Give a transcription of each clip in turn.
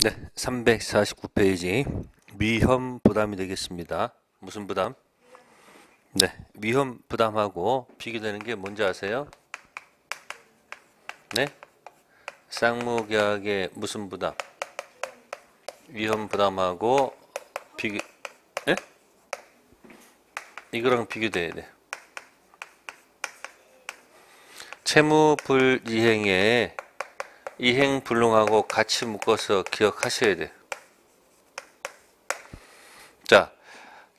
네, 349페이지 위험 부담이 되겠습니다. 무슨 부담? 네, 위험 부담하고 비교되는 게 뭔지 아세요? 네? 쌍무계약의 무슨 부담? 위험 부담하고 비교, 네? 이거랑 비교돼야 돼. 채무불이행에 이행불능하고 같이 묶어서 기억하셔야 돼. 자,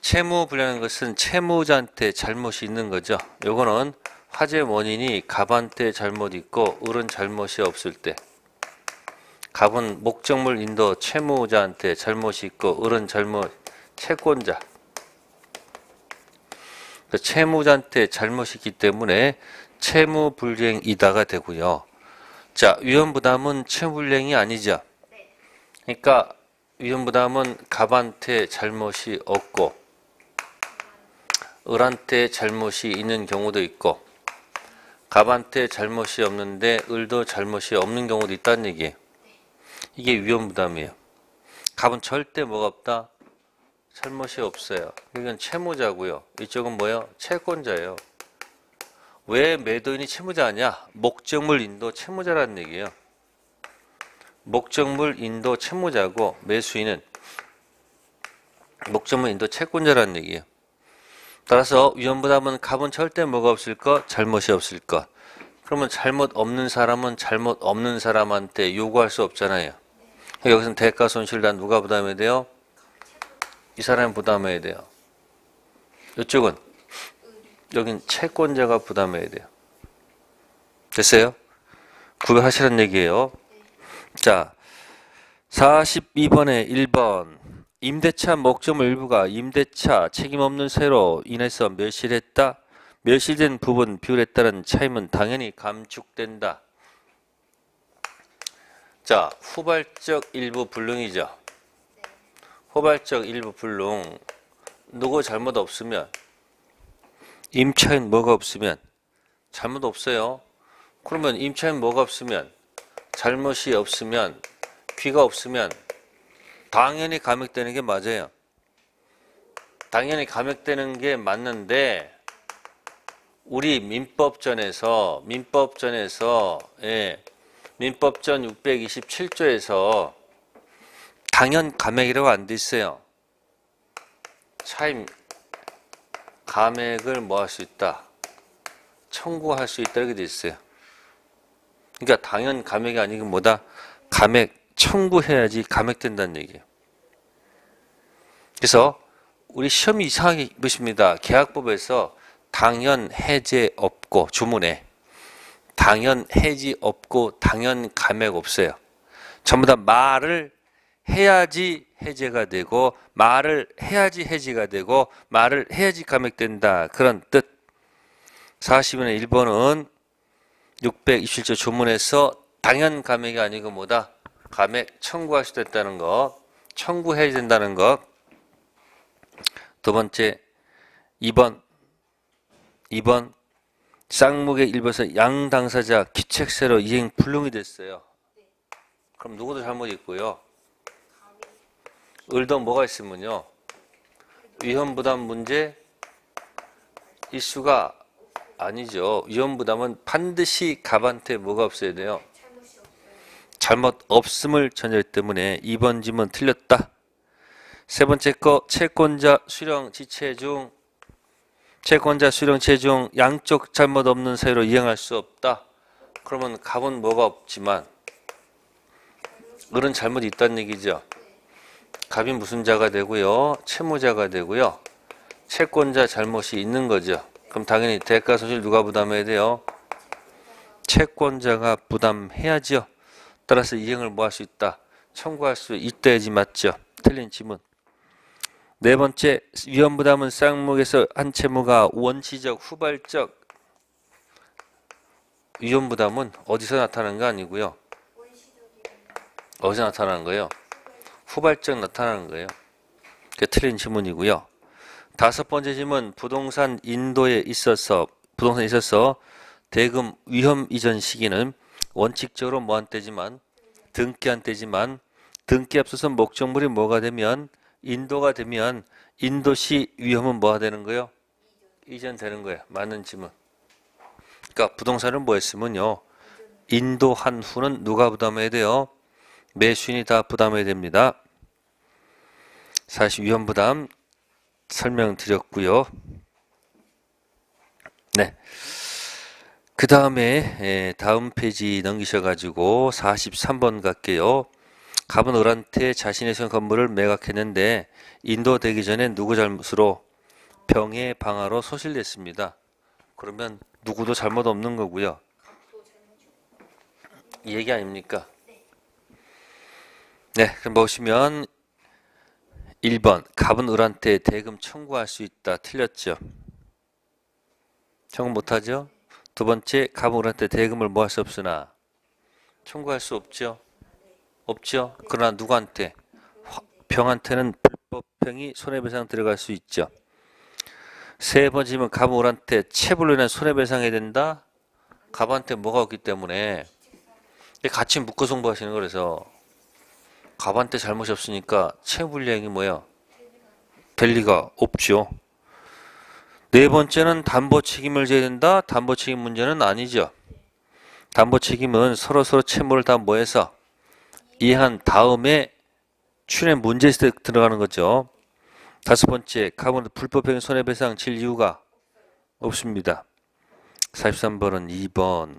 채무불이라는 것은 채무자한테 잘못이 있는 거죠. 요거는 화재 원인이 갑한테 잘못 있고 을은 잘못이 없을 때, 갑은 목적물 인도 채무자한테 잘못이 있고 을은 잘못 채권자, 채무자한테 잘못이 있기 때문에 채무불이행이다가 되고요. 자, 위험부담은 채무불이행이 아니죠. 그러니까 위험부담은 갑한테 잘못이 없고 을한테 잘못이 있는 경우도 있고 갑한테 잘못이 없는데 을도 잘못이 없는 경우도 있다는 얘기예요. 이게 위험부담이에요. 갑은 절대 뭐가 없다? 잘못이 없어요. 이건 채무자고요. 이쪽은 뭐예요? 채권자예요. 왜 매도인이 채무자 아니야? 목적물 인도 채무자라는 얘기예요. 목적물 인도 채무자고 매수인은 목적물 인도 채권자라는 얘기예요. 따라서 위험부담은 갑은 절대 뭐가 없을 것? 잘못이 없을 것. 그러면 잘못 없는 사람은 잘못 없는 사람한테 요구할 수 없잖아요. 여기서는 대가 손실을 다 누가 부담해야 돼요? 이 사람이 부담해야 돼요. 이쪽은 여긴 채권자가 부담해야 돼요. 됐어요? 구별하시라는 얘기예요. 자, 42번에 1번. 임대차 목적물 일부가 임대차 책임 없는 세로 인해서 멸실했다. 멸실된 부분 비율에 따른 차임은 당연히 감축된다. 자, 후발적 일부 불능이죠. 후발적 일부 불능. 누구 잘못 없으면, 임차인 뭐가 없으면 잘못 없어요. 그러면 임차인 뭐가 없으면, 잘못이 없으면, 귀가 없으면 당연히 감액되는 게 맞아요. 당연히 감액되는 게 맞는데 우리 민법전에서 민법전 627조에서 당연 감액이라고 안 돼 있어요. 차임 감액을 뭐 할 수 있다? 청구할 수 있다 이렇게 돼 있어요. 그러니까 당연 감액이 아니고 뭐다? 감액 청구해야지 감액된다는 얘기예요. 그래서 우리 시험이 이상하게 보십니다. 계약법에서 당연 해제 없고 주문에 당연 해지 없고 당연 감액 없어요. 전부 다 말을 해야지 해제가 되고 말을 해야지 해지가 되고 말을 해야지 감액된다. 그런 뜻. 40분의 1번은 627조 주문에서 당연 감액이 아니고 뭐다? 감액 청구할 수도 있다는 거. 청구해야 된다는 거. 두 번째 2번 쌍무계 일부에서 양 당사자 기책세로 이행 불능이 됐어요. 그럼 누구도 잘못 있고요. 을도 뭐가 있으면요. 위험부담 문제 이슈가 아니죠. 위험부담은 반드시 갑한테 뭐가 없어야 돼요. 잘못 없음을 전제하기 때문에 2번 질문 틀렸다. 세 번째 거 채권자 수령 지체 중 양쪽 잘못 없는 사유로 이행할 수 없다. 그러면 갑은 뭐가 없지만 을은 잘못이 있다는 얘기죠. 갑이 무슨 자가 되고요. 채무자가 되고요. 채권자 잘못이 있는 거죠. 그럼 당연히 대가 손실 누가 부담해야 돼요? 채권자가 부담해야죠. 따라서 이행을 뭐 할 수 있다? 청구할 수 있다야지 맞죠. 틀린 지문. 네 번째 위험부담은 쌍무에서 한 채무가 원시적 후발적 위험부담은 어디서 나타나는 거 아니고요. 어디서 나타나는 거예요? 후발적 나타나는 거예요. 그게 틀린 지문이고요. 다섯 번째 질문 부동산 인도에 있어서 대금 위험 이전 시기는 원칙적으로 뭐한 때지만 등기한 때지만 등기 앞서서 목적물이 뭐가 되면 인도가 되면 인도시 위험은 뭐가 되는 거예요? 이전되는 거예요. 맞는 지문. 그러니까 부동산을 뭐 했으면요. 인도한 후는 누가 부담해야 돼요? 매수인이 다 부담해야 됩니다. 사실 위험 부담 설명드렸고요. 네. 그 다음에 다음 페이지 넘기셔가지고 43번 갈게요. 갑은 을한테 자신의 선 건물을 매각했는데 인도되기 전에 누구 잘못으로 병의 방화로 소실됐습니다. 그러면 누구도 잘못 없는 거고요. 이 얘기 아닙니까? 네, 그럼 보시면 1번 갑은 을한테 대금 청구할 수 있다. 틀렸죠? 청구 못하죠? 두 번째 갑은 을한테 대금을 뭐 할 수 없으나 청구할 수 없죠? 없죠? 그러나 누구한테? 병한테는 불법행위 손해배상 들어갈 수 있죠. 세 번째면 갑은 을한테 체불로 인한 손해배상해야 된다? 갑한테 뭐가 없기 때문에 같이 묶어 송부하시는 거라서 갑한테 잘못이 없으니까 체불이행이 뭐야? 될 리가 없죠. 네 번째는 담보 책임을 져야 된다? 담보 책임 문제는 아니죠. 담보 책임은 서로 채무를 다 뭐해서 이해한 다음에 출연 문제 있을 때 들어가는 거죠. 다섯 번째, 갑은 불법행위 손해배상 질 이유가 없습니다. 43번은 2번.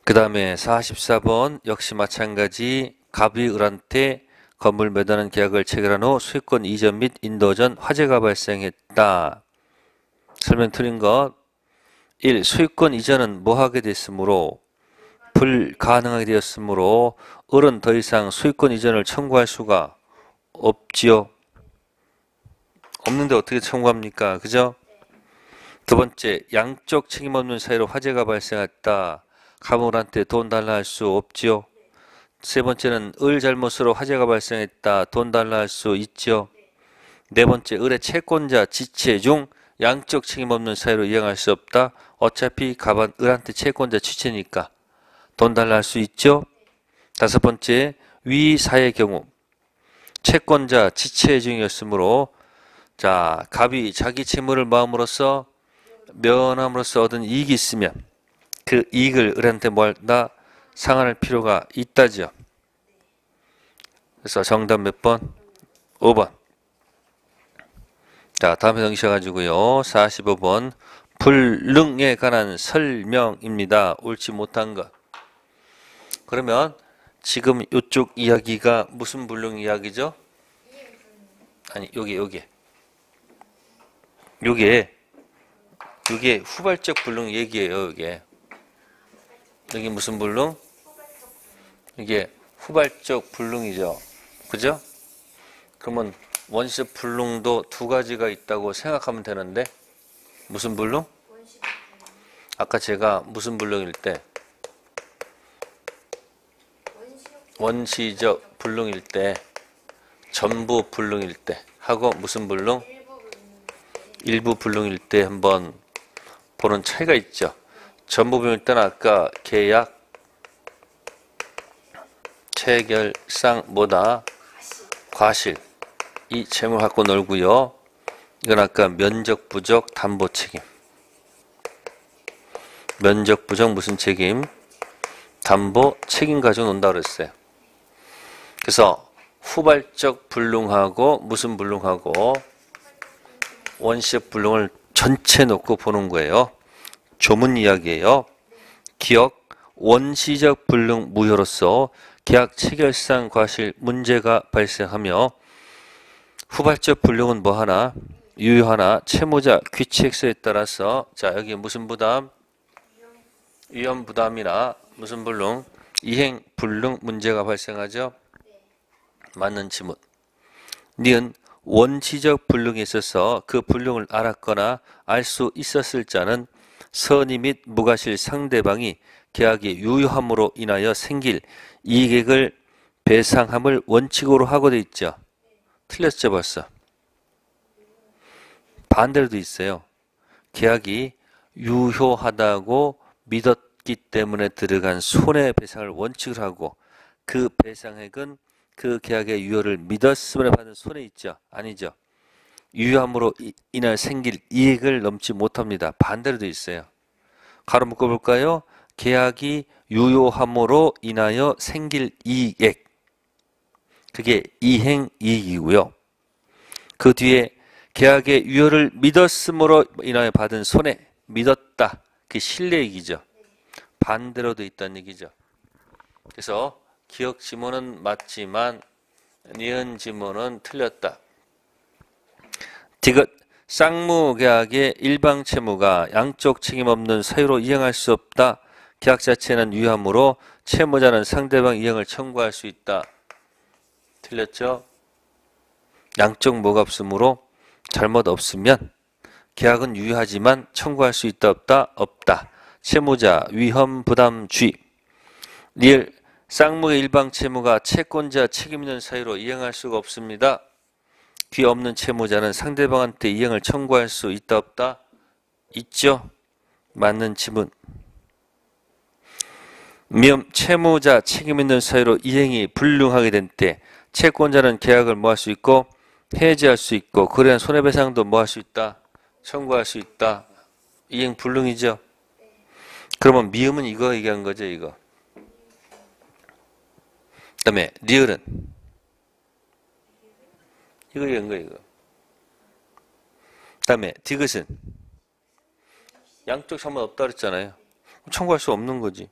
그 다음에 44번 역시 마찬가지 갑이 을한테 건물 매도하는 계약을 체결한 후 소유권 이전 및 인도 전 화재가 발생했다. 설명 틀린 것. 1. 소유권 이전은 뭐하게 됐으므로 불가능하게 되었으므로 을은 더 이상 소유권 이전을 청구할 수가 없지요. 없는데 어떻게 청구합니까? 그죠? 두 번째, 양쪽 책임 없는 사이로 화재가 발생했다. 갑은 을한테 돈 달라 할 수 없지요. 세 번째는 을 잘못으로 화재가 발생했다. 돈 달라 할 수 있지요. 네 번째, 을의 채권자 지체 중 양쪽 책임 없는 사이로 이행할 수 없다. 어차피 갑은 을한테 채권자 지체니까 돈 달라 할 수 있죠. 다섯 번째, 위 사의 경우 채권자 지체 중이었으므로 자 갑이 자기 채무를 마음으로써 면함으로써 얻은 이익이 있으면 그 이익을 을한테 뭐한다? 상환할 필요가 있다죠. 그래서 정답 몇 번? 5번. 자, 다음에 넘기셔가지고요. 45번. 불능에 관한 설명입니다. 옳지 못한 것. 그러면 지금 이쪽 이야기가 무슨 불능 이야기죠? 아니, 요게 후발적 불능 얘기예요, 이게. 여기 무슨 불능? 이게 후발적 불능이죠. 그죠? 그러면 원시적 불능도 두 가지가 있다고 생각하면 되는데 무슨 불능? 아까 제가 무슨 불능일 때 원시적 불능일 때 전부 불능일 때 하고 무슨 불능? 일부 불능일 때 한번 보는 차이가 있죠. 전부 불능일 때는 아까 계약 체결상 뭐다? 과실 이 채무를 갖고 놀고요. 이건 아까 면적 부족 담보 책임. 면적 부족 무슨 책임? 담보 책임 가지고 논다 그랬어요. 그래서 후발적 불능하고 무슨 불능하고 원시적 불능을 전체 놓고 보는 거예요. 조문 이야기예요. 기억 원시적 불능 무효로서 계약 체결상 과실 문제가 발생하며 후발적 불능은 뭐 하나? 유효하나 채무자 귀책서에 따라서 자 여기 무슨 부담? 위험 부담이나 무슨 불능? 이행 불능 문제가 발생하죠. 맞는 지문. 니은 원시적 불능에 있어서 그 불능을 알았거나 알 수 있었을 자는 선의 및 무과실 상대방이 계약의 유효함으로 인하여 생길 이익을 배상함을 원칙으로 하고 돼 있죠. 틀렸죠 벌써. 반대로도 있어요. 계약이 유효하다고 믿었기 때문에 들어간 손해배상을 원칙을 하고 그 배상액은 그 계약의 유효를 믿었음을 받은 손해 있죠? 아니죠? 유효함으로 인해 생길 이익을 넘지 못합니다. 반대로 되어 있어요. 가로 묶어볼까요? 계약이 유효함으로 인하여 생길 이익액. 그게 이행이익이고요. 그 뒤에 계약의 유효를 믿었음으로 인하여 받은 손해. 믿었다. 그게 실례이익이죠. 반대로 되어 있다는 얘기죠. 그래서 기억 지문은 맞지만 니은 지문은 틀렸다. 디귿 쌍무계약의 일방 채무가 양쪽 책임 없는 사유로 이행할 수 없다. 계약 자체는 유효하므로 채무자는 상대방 이행을 청구할 수 있다. 틀렸죠? 양쪽 뭐가 없으므로 잘못 없으면 계약은 유효하지만 청구할 수 있다 없다? 없다. 채무자 위험 부담주의. 리을 쌍무의 일방 채무가 채권자 책임 있는 사유로 이행할 수가 없습니다. 귀 없는 채무자는 상대방한테 이행을 청구할 수 있다 없다? 있죠. 맞는 지문. 미음 채무자 책임 있는 사유로 이행이 불능하게 된 때 채권자는 계약을 뭐 할 수 있고 해지할 수 있고 그에 대한 손해배상도 뭐 할 수 있다? 청구할 수 있다. 이행 불능이죠. 그러면 미음은 이거 얘기한 거죠. 이거. 그 다음에 리을은 이거 얘기한 거 이거. 그 다음에 디귿은 양쪽 잘못 없다 그랬잖아요. 청구할 수 없는 거지.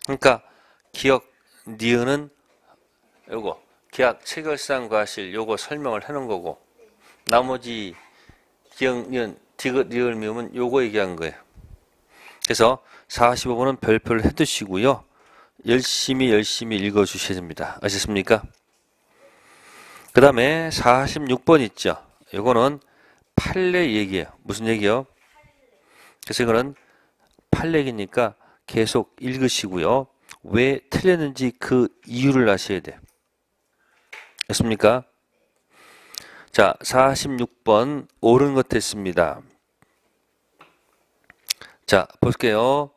그러니까 기억 니은은 요거 계약 체결상 과실 요거 설명을 해놓은 거고 나머지 기억 니은 디귿 리을 미음은 요거 얘기한 거예요. 그래서 45번은 별표를 해두시고요. 열심히 읽어주셔야 됩니다. 아셨습니까? 그 다음에 46번 있죠. 이거는 판례 얘기예요. 무슨 얘기요? 그래서 이거는 판례기니까 계속 읽으시고요. 왜 틀렸는지 그 이유를 아셔야 돼요. 됐습니까? 자, 46번 옳은 것 됐습니다. 자, 볼게요.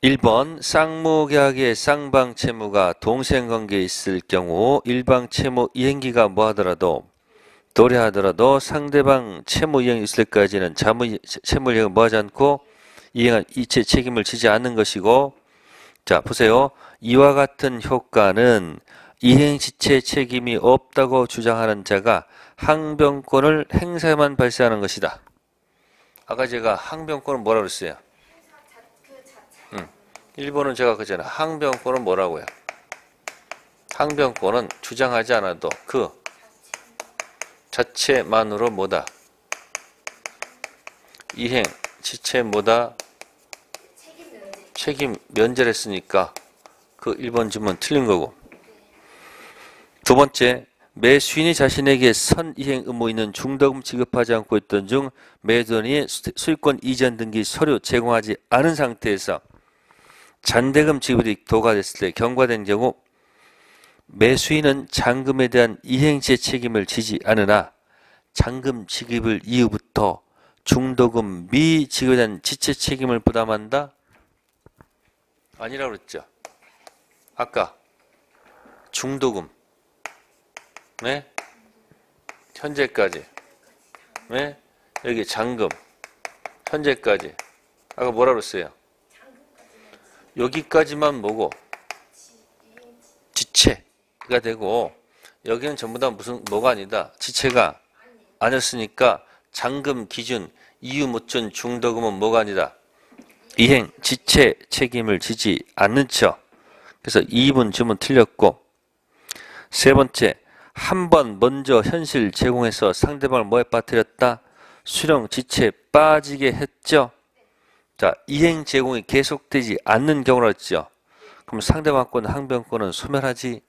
1번 쌍무계약의 쌍방채무가 동생관계에 있을 경우 일방채무 이행기가 뭐하더라도 도래하더라도 상대방 채무 이행이 있을 때까지는 채무 이행을 뭐하지 않고 이행한 이체 책임을 지지 않는 것이고 자 보세요. 이와 같은 효과는 이행지체 책임이 없다고 주장하는 자가 항변권을 행사에만 발생하는 것이다. 아까 제가 항변권은 뭐라고 그랬어요? 1번은 제가 그잖아요. 항변권은 뭐라고요? 항변권은 주장하지 않아도 그 자체만으로 뭐다? 이행, 지체 뭐다? 책임 면제를 했으니까 그 1번 질문 틀린 거고. 두 번째, 매수인이 자신에게 선이행 의무 있는 중도금 지급하지 않고 있던 중 매도인이 수익권 이전 등기 서류 제공하지 않은 상태에서 잔대금 지급이 도과됐을 때 경과된 경우 매수인은 잔금에 대한 이행지의 책임을 지지 않으나 잔금 지급일 이후부터 중도금 미지급에 대한 지체 책임을 부담한다? 아니라고 그랬죠. 아까 중도금 네? 현재까지 네? 여기 잔금 현재까지 아까 뭐라고 그랬어요? 여기까지만 뭐고 지체가 되고 여기는 전부 다 무슨 뭐가 아니다. 지체가 아니었으니까 잔금 기준 이유 못준 중도금은 뭐가 아니다. 이행 지체 책임을 지지 않는 척. 그래서 2번 질문 틀렸고 세 번째 한 번 먼저 현실 제공해서 상대방을 뭐에 빠뜨렸다. 수령 지체 빠지게 했죠. 자, 이행 제공이 계속되지 않는 경우라 했죠. 그럼 상대방권 항변권은 소멸하지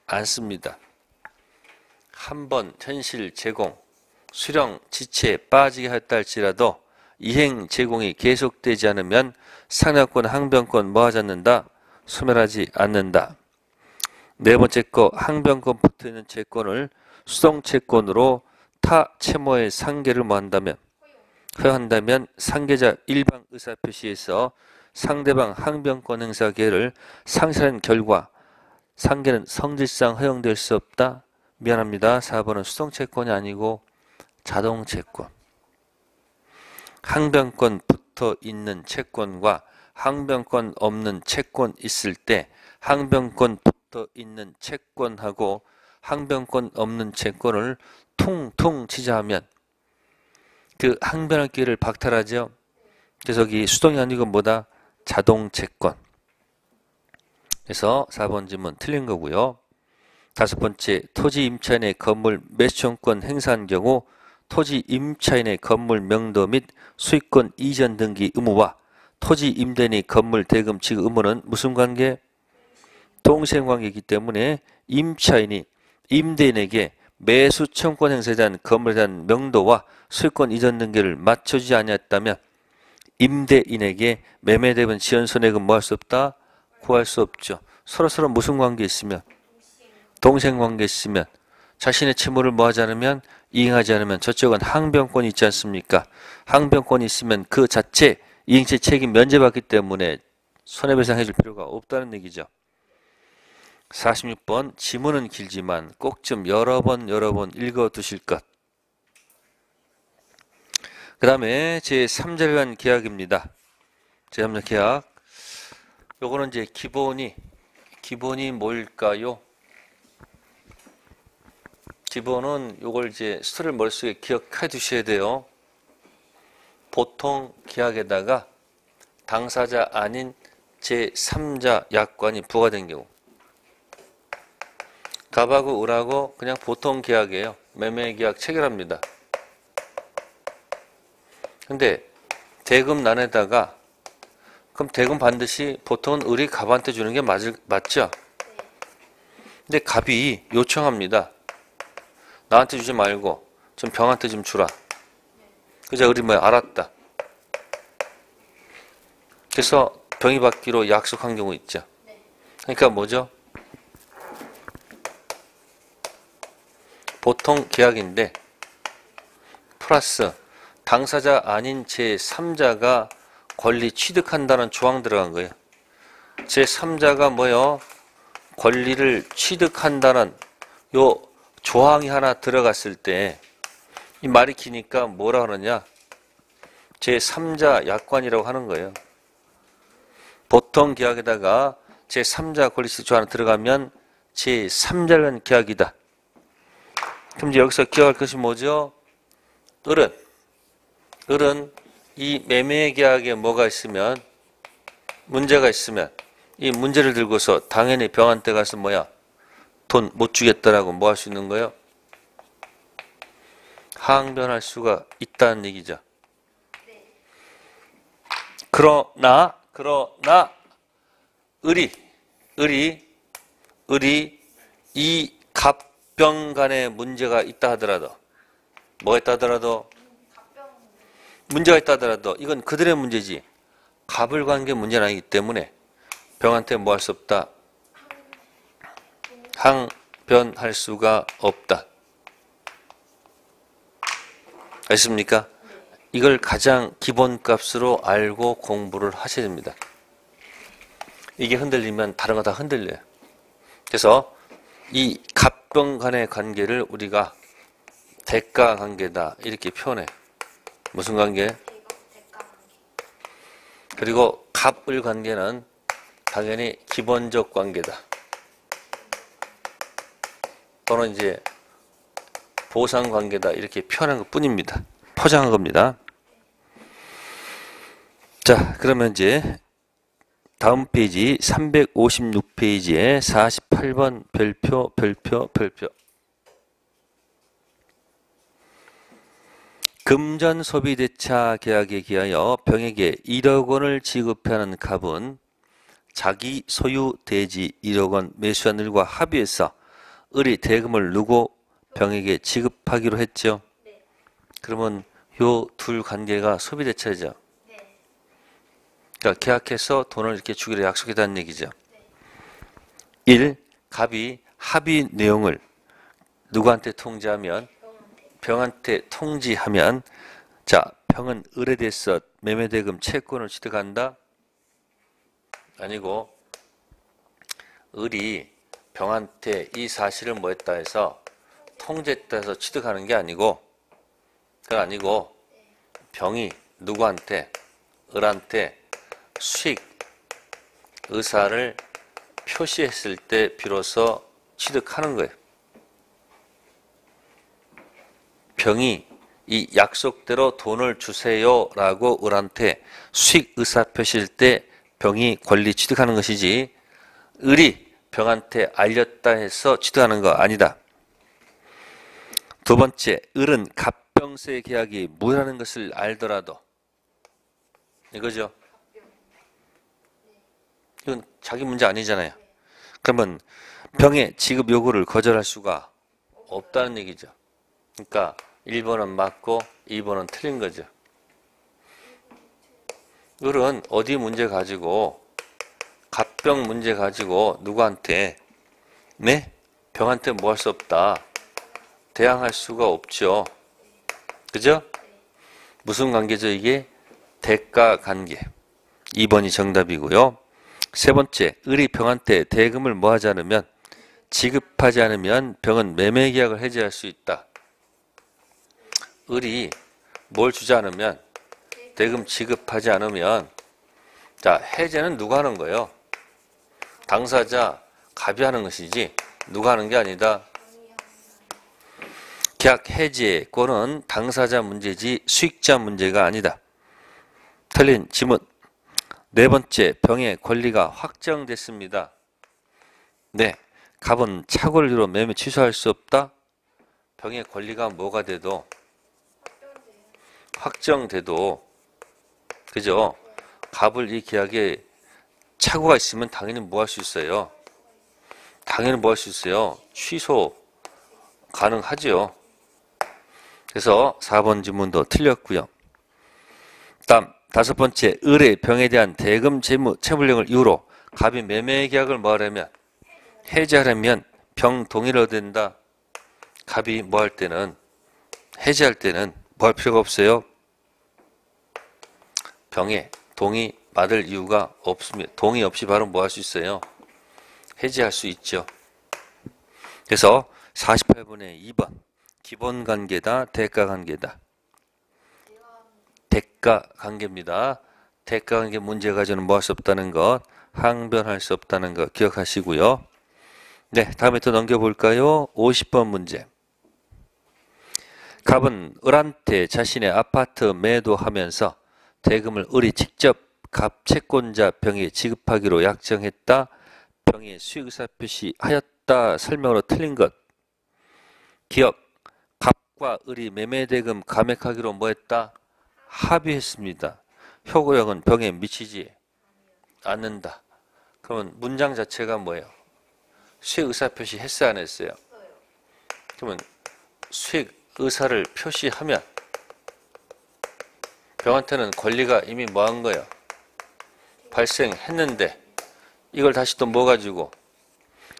않습니다. 한 번 현실 제공, 수령 지체에 빠지게 했다 할지라도 이행 제공이 계속되지 않으면 상대방권 항변권 뭐하지 않는다? 소멸하지 않는다. 네 번째 거 항변권 붙어있는 채권을 수동채권으로 타 채무의 상계를 뭐한다면 허용한다면 상계자 일방 의사표시에서 상대방 항변권 행사 기회를 상실한 결과 상계는 성질상 허용될 수 없다. 미안합니다. 4번은 수동채권이 아니고 자동채권. 항변권 붙어 있는 채권과 항변권 없는 채권 있을 때 항변권 붙어 있는 채권하고 항변권 없는 채권을 퉁퉁 치자하면 그 항변할 기회를 박탈하죠. 그래서 여기 수동이 아니고 뭐다? 자동채권. 그래서 4번 질문 틀린 거고요. 다섯 번째, 토지 임차인의 건물 매수청권 행사한 경우 토지 임차인의 건물 명도 및 수익권 이전 등기 의무와 토지 임대인의 건물 대금 지급 의무는 무슨 관계? 동생관계이기 때문에 임차인이 임대인에게 매수 청권 행사에 대한 건물에 대한 명도와 수익권 이전 등기를 맞춰주지 아니했다면 임대인에게 매매 대분 지연 손해금 뭐 할 수 없다? 구할 수 없죠. 서로 무슨 관계 있으면? 동생관계 있으면 자신의 채무를 뭐 하지 않으면 이행하지 않으면 저쪽은 항변권이 있지 않습니까? 항변권이 있으면 그 자체 이행체 책임 면제받기 때문에 손해배상 해줄 필요가 없다는 얘기죠. 46번 지문은 길지만 꼭 좀 여러 번 읽어 두실 것. 그 다음에 제3자를 위한 계약입니다. 제3자 계약. 요거는 이제 기본이 뭘까요? 기본은 요걸 이제 스토리를 머릿속에 기억해 두셔야 돼요. 보통 계약에다가 당사자 아닌 제3자 약관이 부과된 경우. 갑하고 을하고 그냥 보통 계약이에요. 매매 계약 체결합니다. 근데 대금 난에다가 그럼 대금 반드시 보통은 을이 갑한테 주는 게 맞죠? 근데 갑이 요청합니다. 나한테 주지 말고 좀 병한테 좀 주라. 그래서 을이 뭐야? 알았다. 그래서 병이 받기로 약속한 경우 있죠. 그러니까 뭐죠? 보통 계약인데 플러스 당사자 아닌 제3자가 권리 취득한다는 조항 들어간 거예요. 제3자가 뭐요? 권리를 취득한다는 요 조항이 하나 들어갔을 때 이 말이 기니까 뭐라 하느냐? 제3자 약관이라고 하는 거예요. 보통 계약에다가 제3자 권리 취득 조항이 들어가면 제3자를 계약이다. 그럼 이제 여기서 기억할 것이 뭐죠? 을은 이 매매 계약에 뭐가 있으면 문제가 있으면 이 문제를 들고서 당연히 병한테 가서 뭐야? 돈 못 주겠다라고 뭐 할 수 있는 거예요? 항변할 수가 있다는 얘기죠. 그러나 을이 이 갑병 간에 문제가 있다 하더라도 뭐가 있다 하더라도 문제가 있다 하더라도 이건 그들의 문제지 갑을 관계 문제는 아니기 때문에 병한테 뭐 할 수 없다. 항변할 수가 없다. 아십니까? 이걸 가장 기본값으로 알고 공부를 하셔야 됩니다. 이게 흔들리면 다른 거 다 흔들려요. 그래서 이 갑병 간의 관계를 우리가 대가 관계다 이렇게 표현해. 무슨 관계? 그리고 갑을 관계는 당연히 기본적 관계다. 또는 이제 보상 관계다 이렇게 표현한 것 뿐입니다. 포장한 겁니다. 자, 그러면 이제 다음 페이지 356페이지에 48번 별표. 금전 소비 대차 계약에 기하여 병에게 1억 원을 지급하는 갑은 자기 소유 대지 1억 원 매수한 을과 합의해서 을이 대금을 누고 병에게 지급하기로 했죠. 네. 그러면 요 둘 관계가 소비 대차죠. 네. 그러니까 계약해서 돈을 이렇게 주기로 약속했다는 얘기죠. 네. 1. 갑이 합의 내용을 누구한테 통지하면 병한테 통지하면 자 병은 을에 대해서 매매대금 채권을 취득한다? 아니고 을이 병한테 이 사실을 뭐 했다 해서 통제했다 해서 취득하는 게 아니고 그건 아니고 병이 누구한테 을한테 수익 의사를 표시했을 때 비로소 취득하는 거예요. 병이 이 약속대로 돈을 주세요라고 을한테 수익 의사 표시일 때 병이 권리 취득하는 것이지 을이 병한테 알렸다 해서 취득하는 거 아니다. 두 번째, 을은 갑병세 계약이 무효라는 것을 알더라도 이거죠. 이건 자기 문제 아니잖아요. 그러면 병의 지급 요구를 거절할 수가 없다는 얘기죠. 그러니까 1번은 맞고 2번은 틀린 거죠. 을은 어디 문제 가지고 갑병 문제 가지고 누구한테 네? 병한테 뭐 할 수 없다. 대항할 수가 없죠. 그죠? 무슨 관계죠 이게? 대가 관계. 2번이 정답이고요. 세 번째, 을이 병한테 대금을 뭐 하지 않으면 지급하지 않으면 병은 매매계약을 해지할 수 있다. 을이 뭘 주지 않으면 대금 지급하지 않으면 자 해제는 누가 하는 거예요? 당사자 갑이 하는 것이지 누가 하는 게 아니다. 계약 해지권은 당사자 문제지 수익자 문제가 아니다. 틀린 지문. 네 번째, 병의 권리가 확정됐습니다. 네, 갑은 착오를 이유로 매매 취소할 수 없다. 병의 권리가 뭐가 돼도 확정돼도 그죠? 갑을 이 계약에 착오가 있으면 당연히 뭐 할 수 있어요? 당연히 뭐 할 수 있어요? 취소 가능하죠. 그래서 4번 지문도 틀렸고요. 다음 다섯 번째, 을의 병에 대한 대금 채무 체불령을 이유로 갑이 매매 계약을 뭐 하려면 해지하려면 병 동의를 얻어야 된다. 갑이 뭐 할 때는 해지할 때는 뭐 할 필요가 없어요. 병에 동의 받을 이유가 없습니다. 동의 없이 바로 뭐 할 수 있어요? 해지할 수 있죠. 그래서 48번에 2번 기본 관계다 대가 관계다. 대가 관계입니다. 대가 관계 문제 가지고는 뭐 할 수 없다는 것, 항변할 수 없다는 것 기억하시고요. 네, 다음에 또 넘겨볼까요? 50번 문제. 갑은 을한테 자신의 아파트 매도하면서 대금을 을이 직접 갑 채권자 병에 지급하기로 약정했다. 병에 수익의사 표시하였다. 설명으로 틀린 것. 기억. 갑과 을이 매매대금 감액하기로 뭐 했다? 합의했습니다. 효고력은 병에 미치지 않는다. 그러면 문장 자체가 뭐예요? 수익 의사 표시 했어요, 안 했어요? 그러면 수익 의사를 표시하면 병한테는 권리가 이미 뭐 한 거예요? 발생했는데 이걸 다시 또 뭐 가지고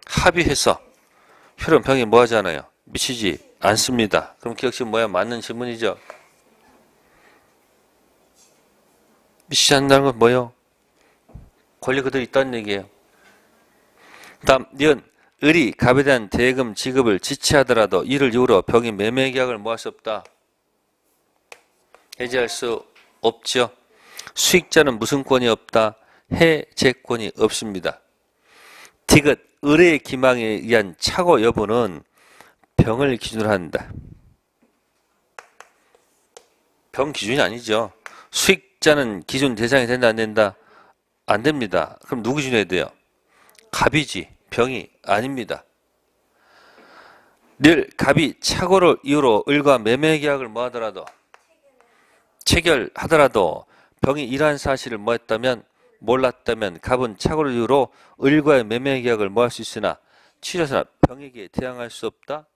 합의해서 효력은 병에 뭐 하잖아요? 미치지 않습니다. 그럼 기억식 뭐야? 맞는 질문이죠. 미치지 않는다는 건 뭐예요? 권리 그대로 있다는 얘기예요. 다음 니은 을이 갑에 대한 대금 지급을 지체하더라도 이를 이유로 병이 매매 계약을 뭐 할 수 없다? 해지할 수 없죠. 수익자는 무슨 권이 없다? 해제권이 없습니다. 디귿 을의 기망에 의한 착오 여부는 병을 기준으로 한다. 병 기준이 아니죠. 수익자는 기준 대상이 된다 안 된다? 안 됩니다. 그럼 누구 기준해야 돼요? 갑이지 병이 아닙니다. 늘 갑이 착오를 이유로 을과 매매 계약을 뭐 하더라도 체결하더라도 병이 이러한 사실을 뭐 했다면 몰랐다면 갑은 착오를 이유로 을과의 매매 계약을 뭐 할 수 있으나 취소하나 병에게 대항할 수 없다?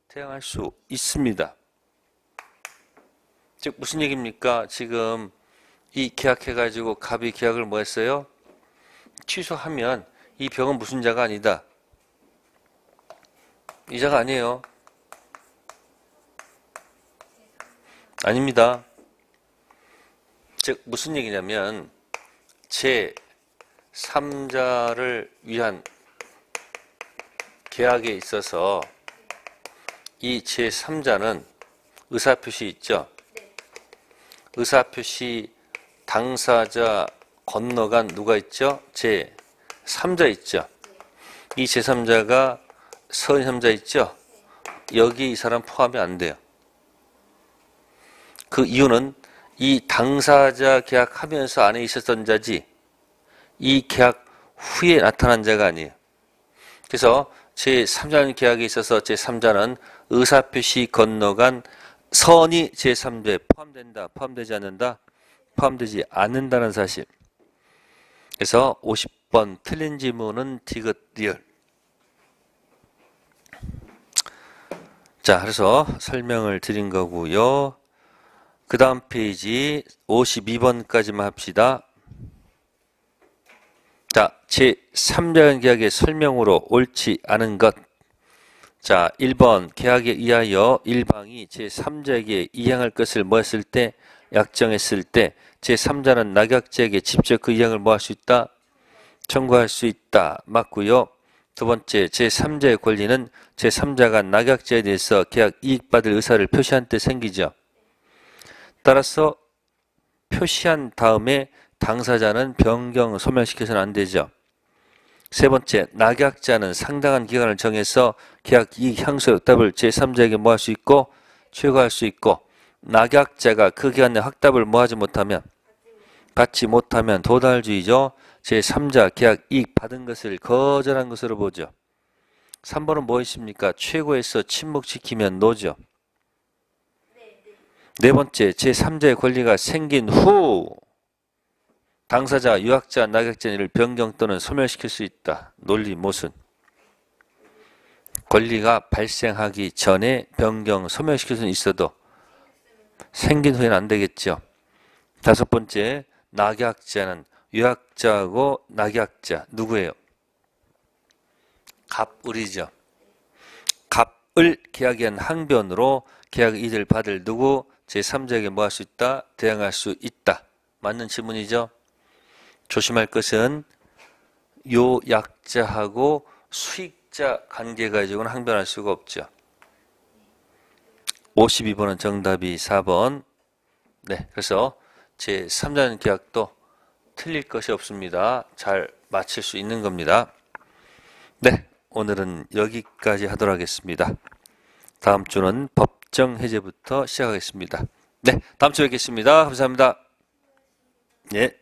대항할 수 있습니다. 즉 무슨 얘기입니까? 지금 이 계약해가지고 갑이 계약을 뭐 했어요? 취소하면 이 병은 무슨 자가 아니다. 이자가 아니에요. 아닙니다. 즉 무슨 얘기냐면 제3자를 위한 계약에 있어서 이 제3자는 의사표시 있죠? 의사표시 당사자 건너간 누가 있죠? 제3자 있죠? 이 제3자가 서인 3자 있죠? 여기 이 사람 포함이 안 돼요. 그 이유는 이 당사자 계약하면서 안에 있었던 자지 이 계약 후에 나타난 자가 아니에요. 그래서 제3자는 계약에 있어서 제3자는 의사표시 건너간 선이 제3자에 포함된다, 포함되지 않는다, 포함되지 않는다는 사실. 그래서 50번 틀린 지문은 디귿 리얼. 자, 그래서 설명을 드린 거고요. 그 다음 페이지 52번까지만 합시다. 자, 제3자간 계약의 설명으로 옳지 않은 것. 자, 1번 계약에 의하여 일방이 제3자에게 이행할 것을 뭐 했을 때? 약정했을 때 제3자는 낙약자에게 직접 그 이행을 뭐 할 수 있다? 청구할 수 있다. 맞고요. 두 번째, 제3자의 권리는 제3자가 낙약자에 대해서 계약 이익받을 의사를 표시한 때 생기죠. 따라서 표시한 다음에 당사자는 변경, 소멸시켜서는 안 되죠. 세 번째, 낙약자는 상당한 기간을 정해서 계약 이익 향수 확답을 제3자에게 뭐 할 수 있고 최고할 수 있고, 낙약자가 그 기간 내 확답을 뭐 하지 못하면, 받지 못하면 도달주의죠. 제3자 계약 이익 받은 것을 거절한 것으로 보죠. 3번은 무엇입니까? 최고에서 침묵시키면 노죠. 네 번째, 제3자의 권리가 생긴 후 당사자, 유학자, 낙약자를 변경 또는 소멸시킬 수 있다. 논리 모순. 권리가 발생하기 전에 변경, 소멸시킬 수는 있어도 생긴 후에는 안 되겠죠. 다섯 번째, 낙약자는 유학자하고 낙약자 누구예요? 갑을이죠. 갑을 계약에 한 항변으로 계약 이익을 받을 누구? 제3자에게 뭐 할 수 있다? 대항할 수 있다. 맞는 질문이죠. 조심할 것은 요 약자하고 수익자 관계 가지고는 항변할 수가 없죠. 52번은 정답이 4번. 네, 그래서 제3자는 계약도 틀릴 것이 없습니다. 잘 맞힐 수 있는 겁니다. 네, 오늘은 여기까지 하도록 하겠습니다. 다음 주는 법정 해제부터 시작하겠습니다. 네, 다음 주에 뵙겠습니다. 감사합니다. 예.